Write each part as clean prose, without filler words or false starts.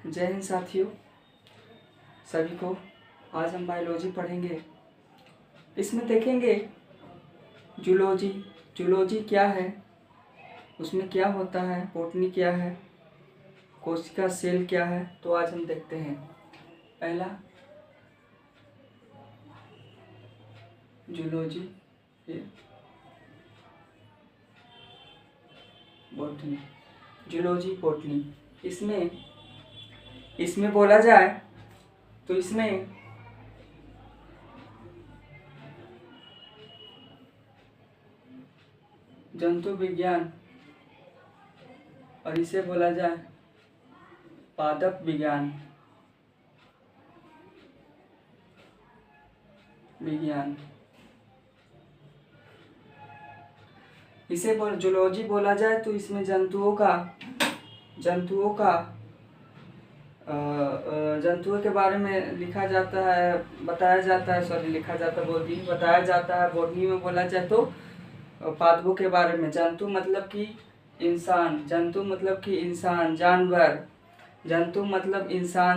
जय हिंद साथियों, सभी को। आज हम बायोलॉजी पढ़ेंगे। इसमें देखेंगे जूलॉजी। जूलॉजी क्या है, उसमें क्या होता है, बॉटनी क्या है, कोशिका सेल क्या है। तो आज हम देखते हैं। पहला जूलॉजी, बॉटनी। जूलॉजी बॉटनी, इसमें बोला जाए तो इसमें जंतु विज्ञान और इसे बोला जाए पादप विज्ञान। इसे जूलॉजी बोला जाए तो इसमें जंतुओं के बारे में बताया जाता है। बॉटनी में बोला जाए तो पादपों के बारे में। जंतु मतलब कि इंसान,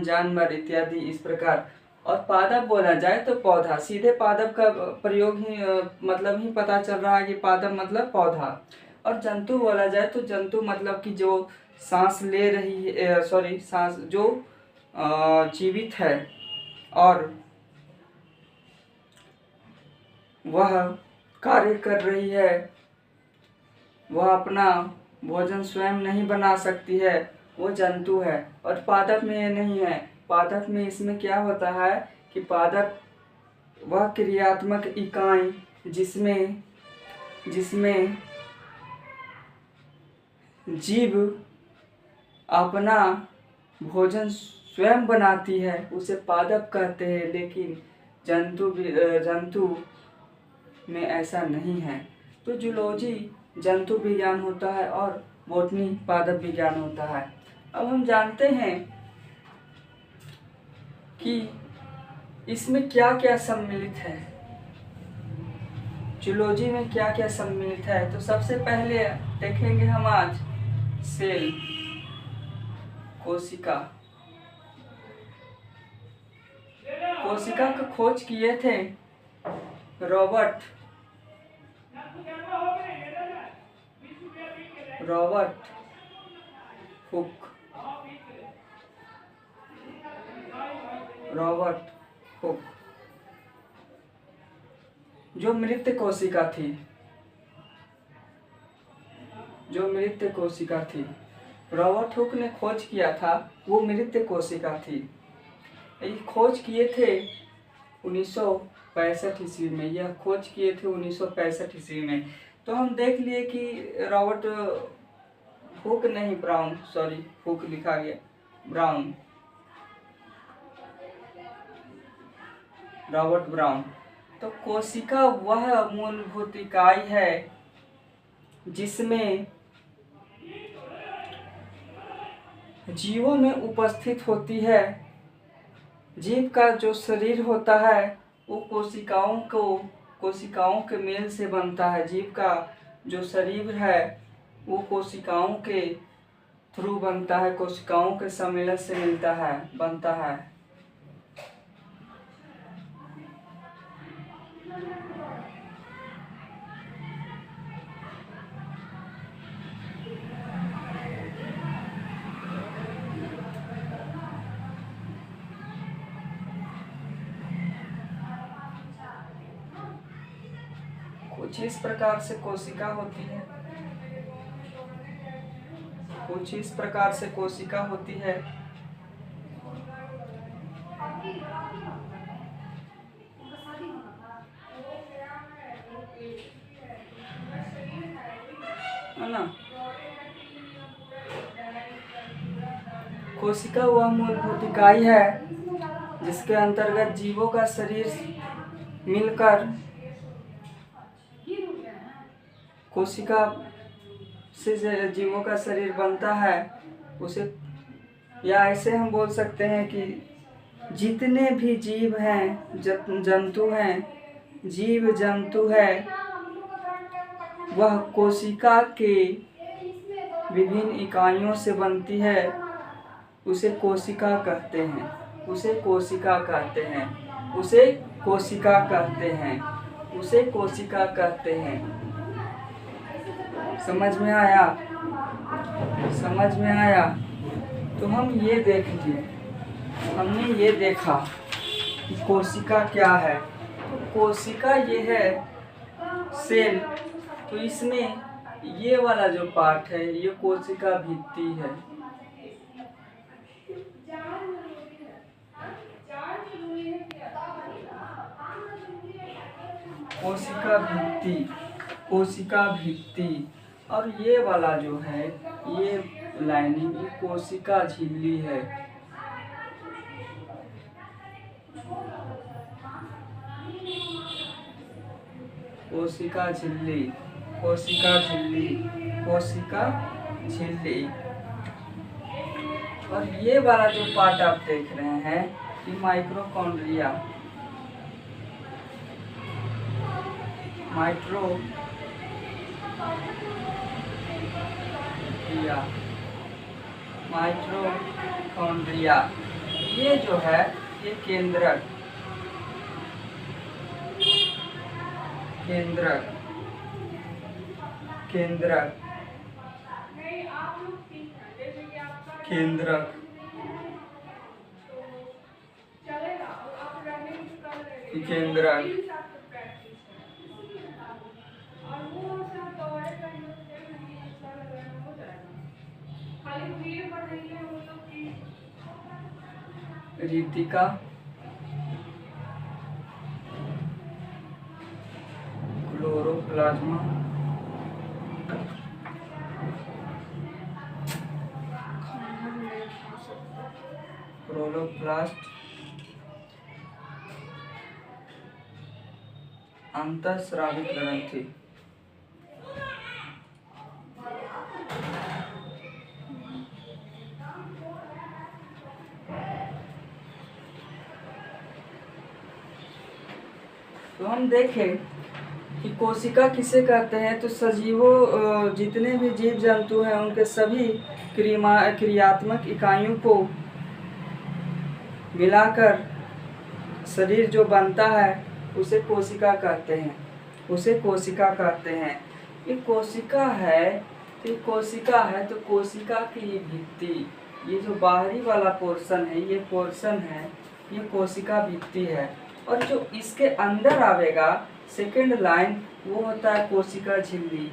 जानवर इत्यादि इस प्रकार। और पादप बोला जाए तो पौधा। सीधे पादप का प्रयोग ही मतलब ही पता चल रहा है कि पादप मतलब पौधा। और जंतु बोला जाए तो जंतु मतलब कि जो सांस ले रही है, सांस जो जीवित है और वह कार्य कर रही है, वह अपना भोजन स्वयं नहीं बना सकती है, वो जंतु है। और पादप में ये नहीं है। पादप में इसमें क्या होता है कि पादप वह क्रियात्मक इकाई जिसमें जीव अपना भोजन स्वयं बनाती है, उसे पादप कहते हैं। लेकिन जंतु में ऐसा नहीं है। तो जूलॉजी जंतु विज्ञान होता है और बॉटनी पादप विज्ञान होता है। अब हम जानते हैं कि इसमें क्या क्या सम्मिलित है, जूलॉजी में क्या क्या सम्मिलित है। तो सबसे पहले देखेंगे हम आज सेल, कोशिका का खोज किए थे रॉबर्ट हुक, जो मृत कोशिका थी। रॉबर्ट हुक ने खोज किया था, वो मृत कोशिका थी। ये खोज किए थे 1965 ईस्वी में। तो हम देख लिए कि रॉबर्ट ब्राउन। तो कोशिका वह मूलभूत इकाई है जिसमें जीवों में उपस्थित होती है। जीव का जो शरीर होता है वो कोशिकाओं के मेल से बनता है। जीव का जो शरीर है वो कोशिकाओं के थ्रू बनता है, कोशिकाओं के सम्मेलन से बनता है। कुछ इस प्रकार से कोशिका होती है, है ना। कोशिका वह मूलभूत इकाई है जिसके अंतर्गत जीवों का शरीर मिलकर कोशिका से जीवों का शरीर बनता है। उसे, या ऐसे हम बोल सकते हैं कि जितने भी जीव हैं, जंतु हैं, वह कोशिका के विभिन्न इकाइयों से बनती है। उसे कोशिका कहते हैं, उसे कोशिका कहते हैं, उसे कोशिका कहते हैं, उसे कोशिका कहते हैं। समझ में आया? समझ में आया? तो हम ये देख लिए, हमने ये देखा कि कोशिका क्या है। तो कोशिका ये है सेल। तो इसमें ये वाला जो पार्ट है ये कोशिका भित्ति है। कोशिका भित्ति, कोशिका भित्ति। और ये वाला जो है ये लाइनिंग ये कोशिका झिल्ली है। कोशिका झिल्ली, कोशिका झिल्ली, कोशिका झिल्ली। और ये वाला जो पार्ट आप देख रहे हैं ये माइक्रोकॉन्ड्रिया, माइक्रोकॉन्ड्रिया। ये जो है ये केंद्रक, केंद्रक, केंद्रक, केंद्रक, केंद्रक। रीतिका, क्लोरोप्लाज्मा, क्लोरोप्लास्ट, अंतःस्रावित ग्रंथि। तो हम देखें कि कोशिका किसे कहते हैं। तो सजीवों जितने भी जीव जंतु हैं उनके सभी क्रियात्मक इकाइयों को मिलाकर शरीर जो बनता है उसे कोशिका कहते हैं, उसे कोशिका कहते हैं। ये कोशिका है, तो ये कोशिका है तो कोशिका की भित्ति, ये जो बाहरी वाला पोर्शन है ये पोर्शन है, ये कोशिका भित्ति है। और जो इसके अंदर आवेगा सेकेंड लाइन वो होता है कोशिका झिल्ली।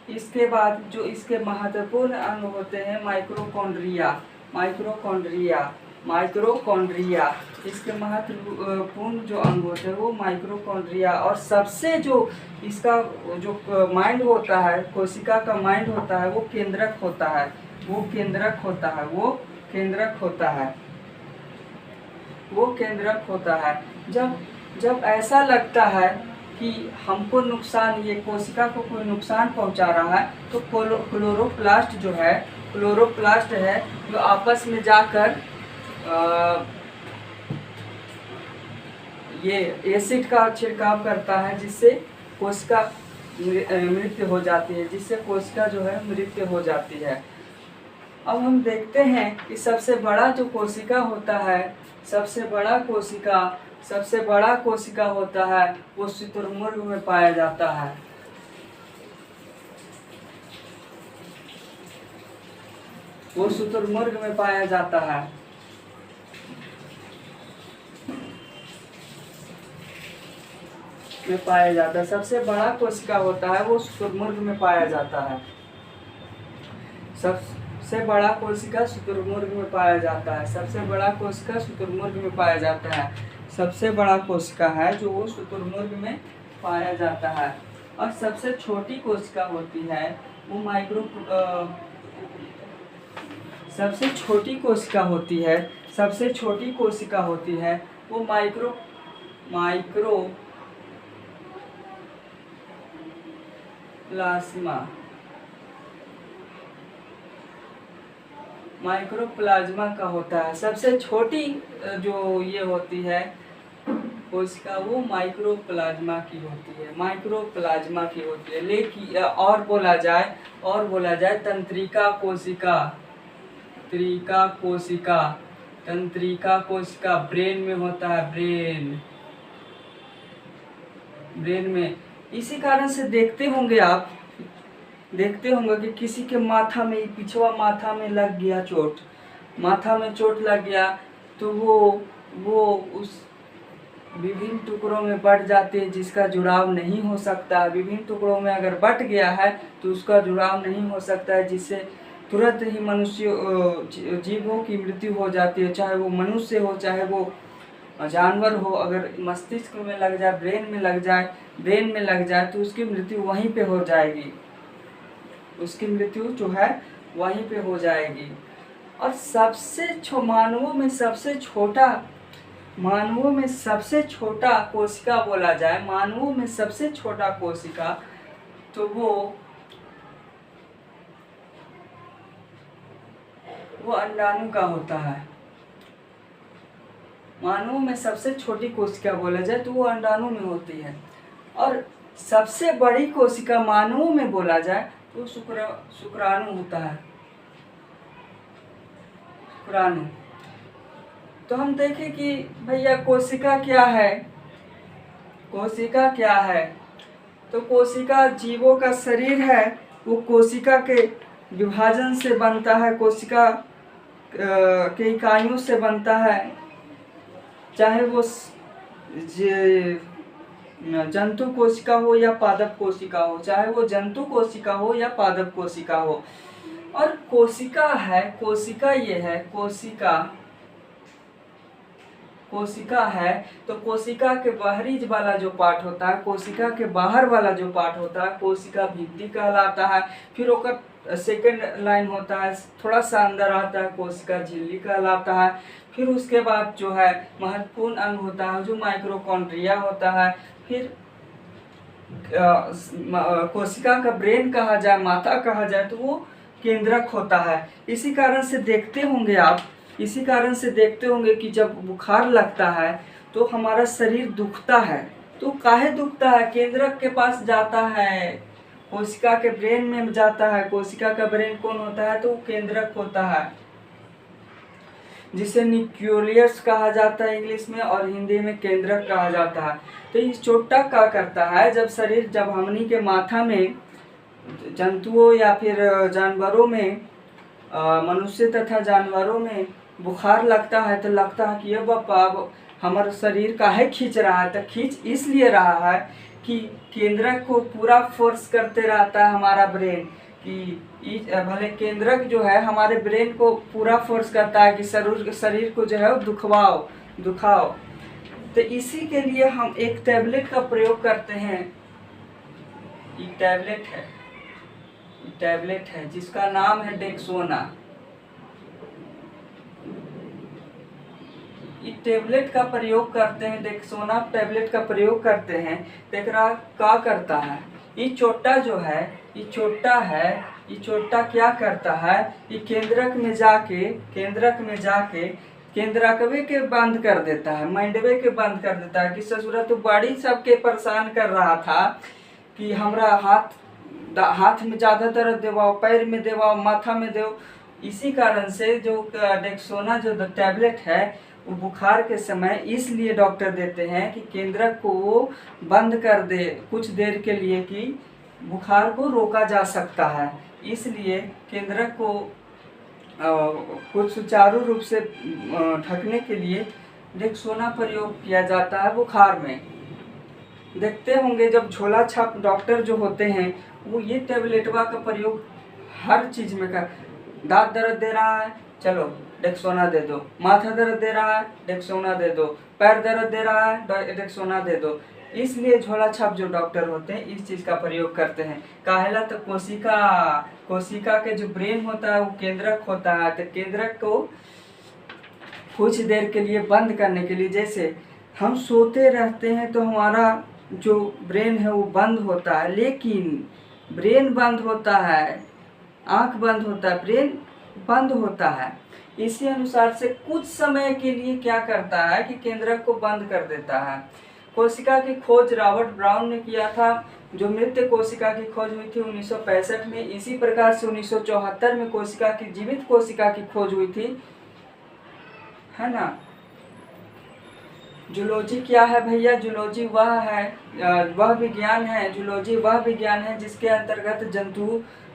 इसके बाद जो इसके महत्वपूर्ण अंग होते हैं माइक्रोकॉन्ड्रिया, माइक्रोकॉन्ड्रिया, माइक्रोकॉन्ड्रिया। इसके महत्वपूर्ण जो अंग होते हैं वो माइक्रोकॉन्ड्रिया। और सबसे जो इसका जो माइंड होता है, कोशिका का माइंड होता है वो केंद्रक होता है, वो केंद्रक होता है, वो केंद्रक होता है, वो केंद्रक होता है। जब ऐसा लगता है कि हमको नुकसान, ये कोशिका को कोई नुकसान पहुंचा रहा है तो क्लोरोप्लास्ट जो है, क्लोरोप्लास्ट है जो आपस में जाकर ये एसिड का छिड़काव करता है जिससे कोशिका मृत्यु हो जाती है, जिससे कोशिका जो है मृत्यु हो जाती है। अब हम देखते हैं कि सबसे बड़ा जो कोशिका होता है, सबसे बड़ा कोशिका होता है वो शुतुरमुर्ग में पाया जाता है। वो शुतुरमुर्ग में पाया जाता है। सबसे बड़ा कोशिका होता है वो शुतुरमुर्ग में पाया जाता है। सबसे बड़ा कोशिका शुतुरमुर्ग में पाया जाता है। सबसे बड़ा कोशिका शुतुरमुर्ग में पाया जाता है। सबसे बड़ा कोशिका है जो वो शुतुरमुर्ग में पाया जाता है। और सबसे छोटी कोशिका होती है वो सबसे छोटी कोशिका होती है, सबसे छोटी कोशिका होती है वो माइक्रोप्लाज्मा का होता है। सबसे छोटी जो ये होती है कोशिका वो माइक्रोप्लाज्मा की होती है, माइक्रोप्लाज्मा की होती है। लेकिन और बोला जाए तंत्रिका कोशिका, तंत्रिका कोशिका, तंत्रिका कोशिका ब्रेन में होता है, ब्रेन में। इसी कारण से देखते होंगे आप, देखते होंगे कि किसी के माथा में, पिछवा माथा में लग गया चोट, माथा में चोट लग गया तो वो उस विभिन्न टुकड़ों में बट जाते हैं जिसका जुड़ाव नहीं हो सकता। विभिन्न टुकड़ों में अगर बट गया है तो उसका जुड़ाव नहीं हो सकता है, जिससे तुरंत ही मनुष्य जीवों की मृत्यु हो जाती है, चाहे वो मनुष्य हो चाहे वो जानवर हो। अगर मस्तिष्क में लग जाए, ब्रेन में लग जाए तो उसकी मृत्यु वहीं पे हो जाएगी, उसकी मृत्यु जो है वहीं पे हो जाएगी। और मानवों में सबसे छोटा कोशिका बोला जाए, मानवों में सबसे छोटा कोशिका तो वो अंडाणु का होता है। मानवों में सबसे छोटी कोशिका बोला जाए तो वो अंडाणु में होती है। और सबसे बड़ी कोशिका मानवों में बोला जाए तो शुक्राणु होता है, शुक्राणु। तो हम देखें कि भैया कोशिका क्या है, कोशिका क्या है। तो कोशिका जीवों का शरीर है, वो कोशिका के विभाजन से बनता है, कोशिका के इकाइयों से बनता है, चाहे वो जंतु कोशिका हो या पादप कोशिका हो, चाहे वो जंतु कोशिका हो या पादप कोशिका हो। और कोशिका है, कोशिका ये है, कोशिका है तो कोशिका के बाहरी वाला जो पार्ट होता है, कोशिका के बाहर वाला जो पार्ट होता है, कोशिका भित्ति कहलाता है। फिर ओकर सेकेंड लाइन होता है, थोड़ा सा अंदर आता है, कोशिका झिल्ली कहलाता है। फिर उसके बाद जो है महत्वपूर्ण अंग होता है जो माइक्रोकॉन्ड्रिया होता है। फिर कोशिका का ब्रेन कहा जाए, माथा कहा जाए तो वो केंद्रक होता है। इसी कारण से देखते होंगे कि जब बुखार लगता है तो हमारा शरीर दुखता है। तो काहे दुखता है? केंद्रक के पास जाता है, कोशिका के ब्रेन में जाता है। कोशिका का ब्रेन कौन होता है? तो केंद्रक होता है, जिसे न्यूक्लियस कहा जाता है इंग्लिश में, और हिंदी में केंद्रक कहा जाता है। तो इस चोटा क्या करता है, जब हमनी के माथा में जंतुओं या फिर जानवरों में, मनुष्य तथा जानवरों में बुखार लगता है तो लगता है कि ये बापा हमारा शरीर काहे खींच रहा है। तो खींच इसलिए रहा है कि केंद्रक को पूरा फोर्स करते रहता है हमारा ब्रेन, कि भले केंद्रक जो है हमारे ब्रेन को पूरा फोर्स करता है कि शरीर को जो है दुखाओ। तो इसी के लिए हम एक टैबलेट का प्रयोग करते हैं। एक टैबलेट है जिसका नाम है डेक्सोना। इस टैबलेट का प्रयोग करते हैं, डेक्सोना टैबलेट का प्रयोग करते हैं। तेकरा क्या करता है, ये चोटा जो है, ये चोटा क्या करता है, ये केंद्रक में जाके केंद्रकवे के बंद कर देता है, माइंडवे के बंद कर देता है। कि ससुरा तो बड़ी सबके परेशान कर रहा था कि हमरा हाथ में ज़्यादा दर्द देवाओ, पैर में देवाओ, माथा में देव। इसी कारण से जो डेक्सोना जो टैबलेट है वो बुखार के समय इसलिए डॉक्टर देते हैं कि केंद्रक को वो बंद कर दे कुछ देर के लिए, कि बुखार को रोका जा सकता है। इसलिए केंद्रक को कुछ सुचारू रूप से ढकने के लिए डेक्सोना प्रयोग किया जाता है बुखार में। देखते होंगे जब झोला छाप डॉक्टर जो होते हैं वो ये टैबलेटवा का प्रयोग हर चीज़ में कर। दांत दर्द दे रहा है, चलो डेक्सोना दे दो। माथा दर्द दे रहा है, डेक्सोना दे दो। पैर दर्द दे रहा है, डेक्सोना दे दो। इसलिए झोला छाप जो डॉक्टर होते हैं इस चीज़ का प्रयोग करते हैं। काहेला तो कोशिका के जो ब्रेन होता है वो केंद्रक होता है। तो केंद्रक को कुछ देर के लिए बंद करने के लिए, जैसे हम सोते रहते हैं तो हमारा जो ब्रेन है वो बंद होता है, लेकिन ब्रेन बंद होता है, आँख बंद होता है, ब्रेन बंद होता है। इसी अनुसार से कुछ समय के लिए क्या करता है कि केंद्रक को बंद कर देता है। कोशिका की खोज रॉबर्ट ब्राउन ने किया था जो मृत कोशिका की खोज हुई थी 1965 में, इसी प्रकार से 1974 में कोशिका की जीवित कोशिका की खोज हुई थी, है ना। जूलॉजी क्या है भैया? जूलॉजी वह विज्ञान है, जूलॉजी वह विज्ञान है जिसके अंतर्गत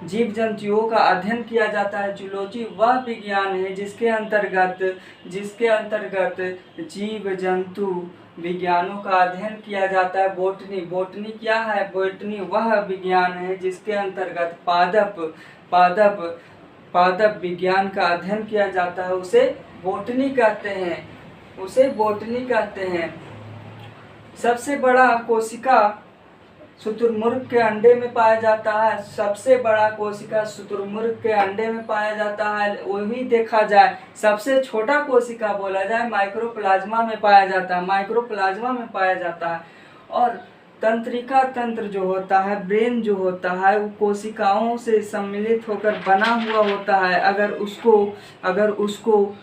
जीव जंतुओं का अध्ययन किया जाता है। जूलॉजी वह विज्ञान है जिसके अंतर्गत जीव जंतु विज्ञानों का अध्ययन किया जाता है। बोटनी क्या है? बोटनी वह विज्ञान है जिसके अंतर्गत पादप विज्ञान का अध्ययन किया जाता है, उसे बोटनी कहते हैं। सबसे बड़ा कोशिका शुतुरमुर्ग के अंडे में पाया जाता है। सबसे बड़ा कोशिका शुतुरमुर्ग के अंडे में पाया जाता है। वही देखा जाए सबसे छोटा कोशिका बोला जाए माइक्रोप्लाज्मा में पाया जाता है। और तंत्रिका तंत्र जो होता है, ब्रेन जो होता है, वो कोशिकाओं से सम्मिलित होकर बना हुआ होता है। अगर उसको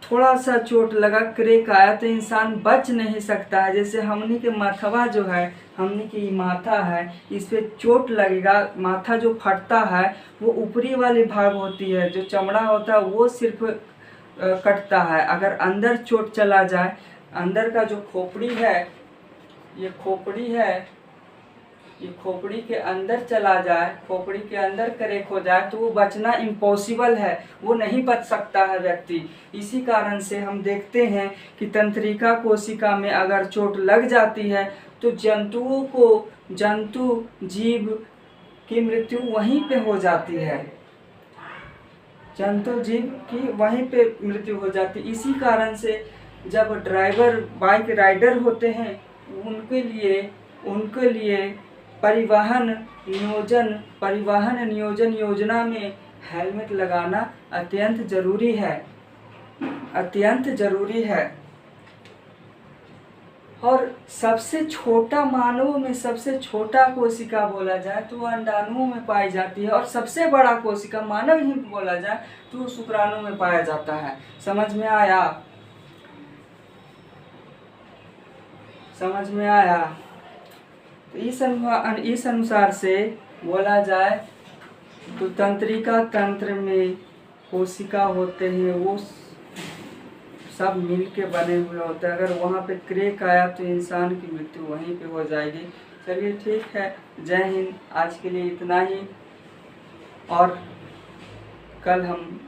थोड़ा सा चोट लगा, क्रैक आया, तो इंसान बच नहीं सकता है। जैसे हमनी के माथवा जो है, हमनी की माथा है, इस पे चोट लगेगा, माथा जो फटता है वो ऊपरी वाली भाग होती है, जो चमड़ा होता है वो सिर्फ कटता है। अगर अंदर चोट चला जाए, अंदर का जो खोपड़ी है, ये खोपड़ी के अंदर चला जाए, खोपड़ी के अंदर क्रैक हो जाए, तो वो बचना इम्पॉसिबल है, वो नहीं बच सकता है व्यक्ति। इसी कारण से हम देखते हैं कि तंत्रिका कोशिका में अगर चोट लग जाती है तो जीव की मृत्यु वहीं पे हो जाती है। इसी कारण से जब ड्राइवर बाइक राइडर होते हैं, उनके लिए परिवहन नियोजन योजना में हेलमेट लगाना अत्यंत जरूरी है। और सबसे छोटा, मानव में सबसे छोटा कोशिका बोला जाए तो वो अंडाणुओं में पाई जाती है, और सबसे बड़ा कोशिका मानव ही बोला जाए तो वो शुक्राणु में पाया जाता है। समझ में आया? तो इस अनुसार से बोला जाए तो तंत्रिका तंत्र में कोशिका होते हैं, वो सब मिल के बने हुए होते हैं। अगर वहाँ पे क्रैक आया तो इंसान की मृत्यु वहीं पे हो जाएगी। चलिए ठीक है, जय हिंद। आज के लिए इतना ही, और कल हम